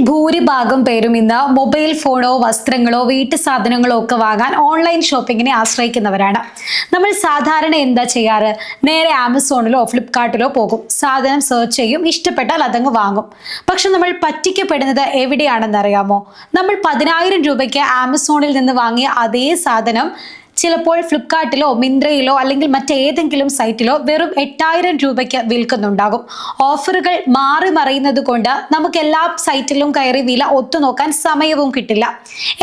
ഭൂരിഭാഗം പേരും ഇന്ന് മൊബൈൽ ഫോണോ വസ്ത്രങ്ങളോ വീട്ടു സാധനങ്ങളോ ഒക്കെ വാങ്ങാൻ ഓൺലൈൻ ഷോപ്പിങ്ങിനെ ആശ്രയിക്കുന്നവരാണ്. നമ്മൾ സാധാരണ എന്താ ചെയ്യാറ്? നേരെ ആമസോണിലോ ഫ്ലിപ്കാർട്ടിലോ പോകും, സാധനം സെർച്ച് ചെയ്യും, ഇഷ്ടപ്പെട്ടാൽ അതങ്ങ് വാങ്ങും. പക്ഷെ നമ്മൾ പറ്റിക്കപ്പെടുന്നത് എവിടെയാണെന്ന് അറിയാമോ? നമ്മൾ 10,000 രൂപയ്ക്ക് ആമസോണിൽ നിന്ന് വാങ്ങിയ അതേ സാധനം ചിലപ്പോൾ ഫ്ലിപ്കാർട്ടിലോ മിന്ത്രയിലോ അല്ലെങ്കിൽ മറ്റേതെങ്കിലും സൈറ്റിലോ വെറും 8,000 രൂപയ്ക്ക് വിൽക്കുന്നുണ്ടാകും. ഓഫറുകൾ മാറി മറിയുന്നത് കൊണ്ട് നമുക്ക് എല്ലാ സൈറ്റിലും കയറി വില ഒത്തുനോക്കാൻ സമയവും കിട്ടില്ല.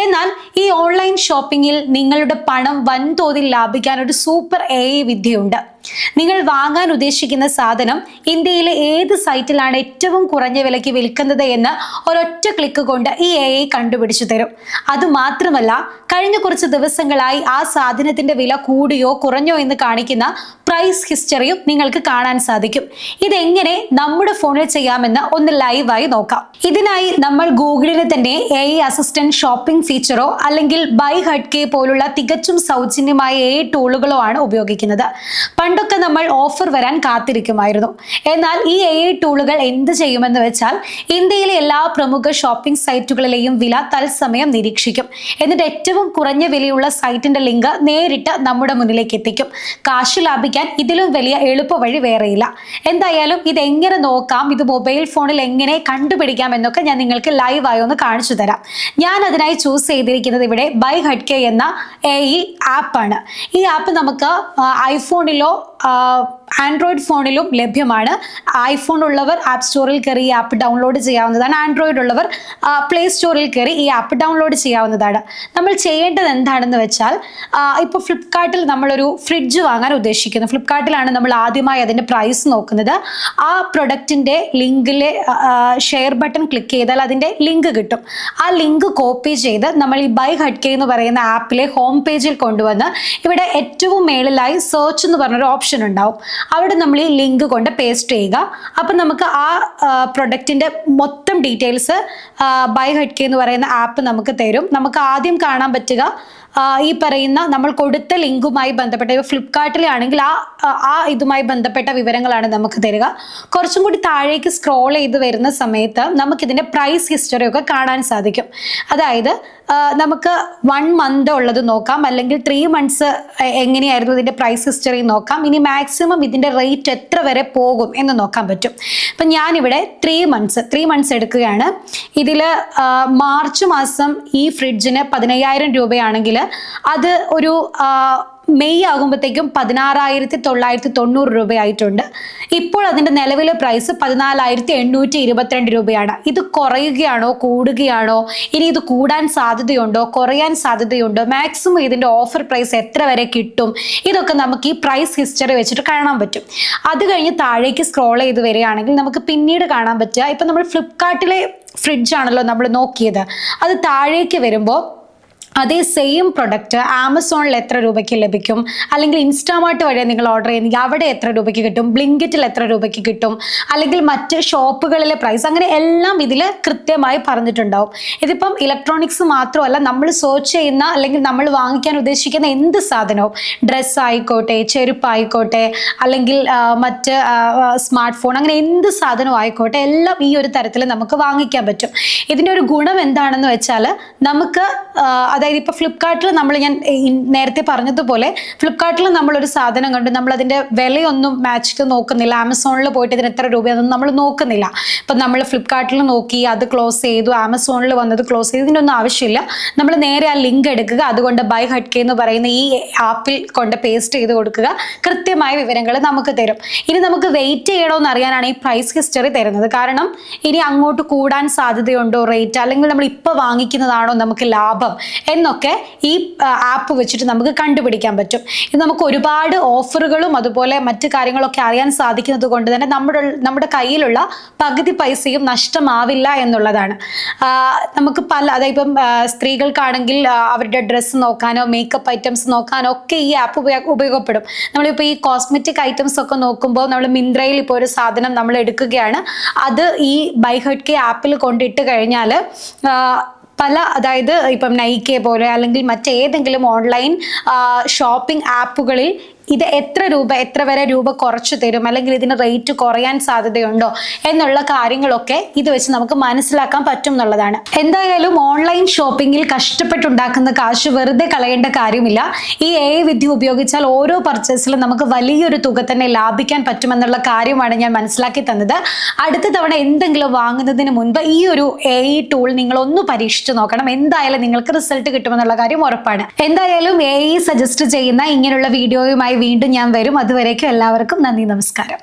എന്നാൽ ഈ ഓൺലൈൻ ഷോപ്പിങ്ങിൽ നിങ്ങളുടെ പണം വൻതോതിൽ ലാഭിക്കാൻ ഒരു സൂപ്പർ AI വിദ്യയുണ്ട്. നിങ്ങൾ വാങ്ങാൻ ഉദ്ദേശിക്കുന്ന സാധനം ഇന്ത്യയിലെ ഏത് സൈറ്റിലാണ് ഏറ്റവും കുറഞ്ഞ വിലയ്ക്ക് വിൽക്കുന്നത് എന്ന് ഒരൊറ്റ ക്ലിക്ക് കൊണ്ട് ഈ AI കണ്ടുപിടിച്ചു തരും. അതുമാത്രമല്ല, കഴിഞ്ഞ കുറച്ച് ദിവസങ്ങളായി ആ സാധനത്തിന്റെ വില കൂടിയോ കുറഞ്ഞോ എന്ന് കാണിക്കുന്ന പ്രൈസ് ഹിസ്റ്ററിയും നിങ്ങൾക്ക് കാണാൻ സാധിക്കും. ഇതെങ്ങനെ നമ്മുടെ ഫോണിൽ ചെയ്യാമെന്ന് ഒന്ന് ലൈവായി നോക്കാം. ഇതിനായി നമ്മൾ ഗൂഗിളിന് തന്നെ AI അസിസ്റ്റന്റ് ഷോപ്പിംഗ് ഫീച്ചറോ അല്ലെങ്കിൽ ബൈ ഹഡ്കെ പോലുള്ള തികച്ചും സൗജന്യമായ AI ടൂളുകളോ ആണ് ഉപയോഗിക്കുന്നത്. പണ്ടൊക്കെ നമ്മൾ ഓഫർ വരാൻ കാത്തിരിക്കുമായിരുന്നു. എന്നാൽ ഈ AI ടൂളുകൾ എന്ത് ചെയ്യുമെന്ന് വെച്ചാൽ, ഇന്ത്യയിലെ എല്ലാ പ്രമുഖ ഷോപ്പിംഗ് സൈറ്റുകളിലെയും വില തത്സമയം നിരീക്ഷിക്കും. എന്നിട്ട് ഏറ്റവും കുറഞ്ഞ വിലയുള്ള സൈറ്റിന്റെ ലിങ്ക് നേരിട്ട് നമ്മുടെ മുന്നിലേക്ക് എത്തിക്കും. കാശ് ലാഭിക്കാൻ ഇതിലും വലിയ എളുപ്പ വഴി വേറെയില്ല. എന്തായാലും ഇതെങ്ങനെ നോക്കാം, ഇത് മൊബൈൽ ഫോണിൽ എങ്ങനെ കണ്ടുപിടിക്കാം എന്നൊക്കെ ഞാൻ നിങ്ങൾക്ക് ലൈവായി ഒന്ന് കാണിച്ചു തരാം. ഞാൻ അതിനായി ചൂസ് ചെയ്തിരിക്കുന്നത് ഇവിടെ ബൈ ഹഡ്കെ എന്ന AI ആപ്പാണ്. ഈ ആപ്പ് നമുക്ക് ഐഫോണിലോ ആൻഡ്രോയിഡ് ഫോണിലും ലഭ്യമാണ്. ഐഫോൺ ഉള്ളവർ ആപ്പ് സ്റ്റോറിൽ കയറി ഈ ആപ്പ് ഡൗൺലോഡ് ചെയ്യാവുന്നതാണ്. ആൻഡ്രോയിഡ് ഉള്ളവർ പ്ലേ സ്റ്റോറിൽ കയറി ഈ ആപ്പ് ഡൗൺലോഡ് ചെയ്യാവുന്നതാണ്. നമ്മൾ ചെയ്യേണ്ടത് എന്താണെന്ന് വെച്ചാൽ, ഇപ്പോൾ ഫ്ലിപ്കാർട്ടിൽ നമ്മളൊരു ഫ്രിഡ്ജ് വാങ്ങാൻ ഉദ്ദേശിക്കുന്നു. ഫ്ലിപ്കാർട്ടിലാണ് നമ്മൾ ആദ്യമായി അതിൻ്റെ പ്രൈസ് നോക്കുന്നത്. ആ പ്രൊഡക്റ്റിൻ്റെ ലിങ്കിലെ ഷെയർ ബട്ടൺ ക്ലിക്ക് ചെയ്താൽ അതിൻ്റെ ലിങ്ക് കിട്ടും. ആ ലിങ്ക് കോപ്പി ചെയ്ത് നമ്മൾ ഈ ബൈ ഹഡ്കെ എന്ന് പറയുന്ന ആപ്പിലെ ഹോം പേജിൽ കൊണ്ടുവന്ന് ഇവിടെ ഏറ്റവും മേളിലായി സെർച്ച് എന്ന് പറഞ്ഞൊരു ഓപ്ഷൻ ഉണ്ടാവും. അവിടെ നമ്മൾ ഈ ലിങ്ക് കൊണ്ട് പേസ്റ്റ് ചെയ്യുക. അപ്പം നമുക്ക് ആ പ്രൊഡക്റ്റിൻ്റെ മൊത്തം ഡീറ്റെയിൽസ് ബൈ ഹഡ്കെ എന്ന് പറയുന്ന ആപ്പ് നമുക്ക് തരും. നമുക്ക് ആദ്യം കാണാൻ പറ്റുക ഈ പറയുന്ന നമ്മൾ കൊടുത്ത ലിങ്കുമായി ബന്ധപ്പെട്ട, ഫ്ലിപ്കാർട്ടിലാണെങ്കിൽ ആ ഇതുമായി ബന്ധപ്പെട്ട വിവരങ്ങളാണ് നമുക്ക് തരിക. കുറച്ചും കൂടി താഴേക്ക് സ്ക്രോൾ ചെയ്ത് വരുന്ന സമയത്ത് നമുക്കിതിൻ്റെ പ്രൈസ് ഹിസ്റ്ററി ഒക്കെ കാണാൻ സാധിക്കും. അതായത് നമുക്ക് 1 മന്ത് ഉള്ളത് നോക്കാം, അല്ലെങ്കിൽ 3 മന്ത്സ് എങ്ങനെയായിരുന്നു ഇതിൻ്റെ പ്രൈസ് ഹിസ്റ്ററി നോക്കാം. ഇനി മാക്സിമം ഇതിൻ്റെ റേറ്റ് എത്ര വരെ പോകും എന്ന് നോക്കാൻ പറ്റും. അപ്പം ഞാനിവിടെ 3 മന്ത്സ് എടുക്കുകയാണ്. ഇതിൽ മാർച്ച് മാസം ഈ ഫ്രിഡ്ജിന് 15,000 രൂപയാണെങ്കിൽ അത് ഒരു മെയ് ആകുമ്പോഴത്തേക്കും 16,990 രൂപയായിട്ടുണ്ട്. ഇപ്പോൾ അതിൻ്റെ നിലവിലെ പ്രൈസ് 14,822 രൂപയാണ്. ഇത് കുറയുകയാണോ കൂടുകയാണോ, ഇനി ഇത് കൂടാൻ സാധ്യതയുണ്ടോ കുറയാൻ സാധ്യതയുണ്ടോ, മാക്സിമം ഇതിൻ്റെ ഓഫർ പ്രൈസ് എത്ര വരെ കിട്ടും, ഇതൊക്കെ നമുക്ക് ഈ പ്രൈസ് ഹിസ്റ്ററി വെച്ചിട്ട് കാണാൻ പറ്റും. അത് കഴിഞ്ഞ് താഴേക്ക് സ്ക്രോൾ ചെയ്ത് വരികയാണെങ്കിൽ നമുക്ക് പിന്നീട് കാണാൻ പറ്റുക, ഇപ്പം നമ്മൾ ഫ്ലിപ്കാർട്ടിലെ ഫ്രിഡ്ജാണല്ലോ നമ്മൾ നോക്കിയത്, അത് താഴേക്ക് വരുമ്പോൾ അതേ സെയിം പ്രൊഡക്റ്റ് ആമസോണിൽ എത്ര രൂപയ്ക്ക് ലഭിക്കും, അല്ലെങ്കിൽ ഇൻസ്റ്റാമാർട്ട് വഴി നിങ്ങൾ ഓർഡർ ചെയ്യുന്നെങ്കിൽ അവിടെ എത്ര രൂപയ്ക്ക് കിട്ടും, ബ്ലിങ്കിറ്റിൽ എത്ര രൂപയ്ക്ക് കിട്ടും, അല്ലെങ്കിൽ മറ്റ് ഷോപ്പുകളിലെ പ്രൈസ്, അങ്ങനെ എല്ലാം ഇതിൽ കൃത്യമായി പറഞ്ഞിട്ടുണ്ടാവും. ഇതിപ്പം ഇലക്ട്രോണിക്സ് മാത്രമല്ല, നമ്മൾ സെർച്ച് ചെയ്യുന്ന അല്ലെങ്കിൽ നമ്മൾ വാങ്ങിക്കാൻ ഉദ്ദേശിക്കുന്ന എന്ത് സാധനവും, ഡ്രസ്സ് ആയിക്കോട്ടെ, ചെരുപ്പായിക്കോട്ടെ, അല്ലെങ്കിൽ മറ്റ് സ്മാർട്ട് ഫോൺ, അങ്ങനെ എന്ത് സാധനവും ആയിക്കോട്ടെ, എല്ലാം ഈ ഒരു തരത്തിൽ നമുക്ക് വാങ്ങിക്കാൻ പറ്റും. ഇതിൻ്റെ ഒരു ഗുണം എന്താണെന്ന് വെച്ചാൽ, നമുക്ക് അതായത് ഇപ്പോൾ ഫ്ലിപ്കാർട്ടിൽ ഞാൻ നേരത്തെ പറഞ്ഞതുപോലെ ഫ്ലിപ്കാർട്ടിൽ നമ്മളൊരു സാധനം കണ്ട് നമ്മൾ അതിൻ്റെ വിലയൊന്നും മാച്ച് നോക്കുന്നില്ല. ആമസോണിൽ പോയിട്ട് ഇതിന് എത്ര രൂപയൊന്നും നമ്മൾ നോക്കുന്നില്ല. ഇപ്പം നമ്മൾ ഫ്ലിപ്കാർട്ടിൽ നോക്കി അത് ക്ലോസ് ചെയ്തു, ആമസോണിൽ വന്നത് ക്ലോസ് ചെയ്തു, ഇതിനൊന്നും ആവശ്യമില്ല. നമ്മൾ നേരെ ആ ലിങ്ക് എടുക്കുക, അതുകൊണ്ട് ബൈ ഹഡ്കെ എന്ന് പറയുന്ന ഈ ആപ്പിൽ കൊണ്ട് പേസ്റ്റ് ചെയ്ത് കൊടുക്കുക. കൃത്യമായ വിവരങ്ങൾ നമുക്ക് തരും. ഇനി നമുക്ക് വെയിറ്റ് ചെയ്യണമെന്ന് അറിയാനാണ് ഈ പ്രൈസ് ഹിസ്റ്ററി തരുന്നത്. കാരണം ഇനി അങ്ങോട്ട് കൂടാൻ സാധ്യതയുണ്ടോ റേറ്റ്, അല്ലെങ്കിൽ നമ്മൾ ഇപ്പോൾ വാങ്ങിക്കുന്നതാണോ നമുക്ക് ലാഭം എന്നൊക്കെ ഈ ആപ്പ് വെച്ചിട്ട് നമുക്ക് കണ്ടുപിടിക്കാൻ പറ്റും. ഇത് നമുക്ക് ഒരുപാട് ഓഫറുകളും അതുപോലെ മറ്റു കാര്യങ്ങളൊക്കെ അറിയാൻ സാധിക്കുന്നത് കൊണ്ട് തന്നെ നമ്മുടെ കയ്യിലുള്ള പകുതി പൈസയും നഷ്ടമാവില്ല എന്നുള്ളതാണ്. നമുക്ക് അതായത് ഇപ്പം സ്ത്രീകൾക്കാണെങ്കിൽ അവരുടെ ഡ്രസ്സ് നോക്കാനോ മേക്കപ്പ് ഐറ്റംസ് നോക്കാനോ ഒക്കെ ഈ ആപ്പ് ഉപയോഗപ്പെടും. നമ്മളിപ്പോൾ ഈ കോസ്മെറ്റിക് ഐറ്റംസ് ഒക്കെ നോക്കുമ്പോൾ നമ്മൾ മിന്ത്രയിൽ ഇപ്പോൾ ഒരു സാധനം നമ്മൾ എടുക്കുകയാണ്, അത് ഈ ബൈ ഹഡ്കെ ആപ്പിൽ കൊണ്ടിട്ട് കഴിഞ്ഞാൽ അതായത് ഇപ്പം നൈക്കെ പോലെ അല്ലെങ്കിൽ മറ്റേതെങ്കിലും ഓൺലൈൻ ഷോപ്പിംഗ് ആപ്പുകളിൽ ഇത് എത്ര വരെ രൂപ കുറച്ചു തരും, അല്ലെങ്കിൽ ഇതിന് റേറ്റ് കുറയാൻ സാധ്യതയുണ്ടോ എന്നുള്ള കാര്യങ്ങളൊക്കെ ഇത് വെച്ച് നമുക്ക് മനസ്സിലാക്കാൻ പറ്റും എന്നുള്ളതാണ്. എന്തായാലും ഓൺലൈൻ ഷോപ്പിംഗിൽ കഷ്ടപ്പെട്ടുണ്ടാക്കുന്ന കാശ് വെറുതെ കളയേണ്ട കാര്യമില്ല. ഈ AI വിദ്യ ഉപയോഗിച്ചാൽ ഓരോ പർച്ചേസിലും നമുക്ക് വലിയൊരു തുക തന്നെ ലാഭിക്കാൻ പറ്റുമെന്നുള്ള കാര്യമാണ് ഞാൻ മനസ്സിലാക്കി തന്നത്. അടുത്ത തവണ എന്തെങ്കിലും വാങ്ങുന്നതിന് മുൻപ് ഈ ഒരു AI ടൂൾ നിങ്ങൾ ഒന്ന് പരീക്ഷിച്ചു നോക്കണം. എന്തായാലും നിങ്ങൾക്ക് റിസൾട്ട് കിട്ടുമെന്നുള്ള കാര്യം ഉറപ്പാണ്. എന്തായാലും AI സജസ്റ്റ് ചെയ്യുന്ന ഇങ്ങനെയുള്ള വീഡിയോയുമായി വീണ്ടും ഞാൻ വരും. അതുവരേക്കും എല്ലാവർക്കും നന്ദി, നമസ്കാരം.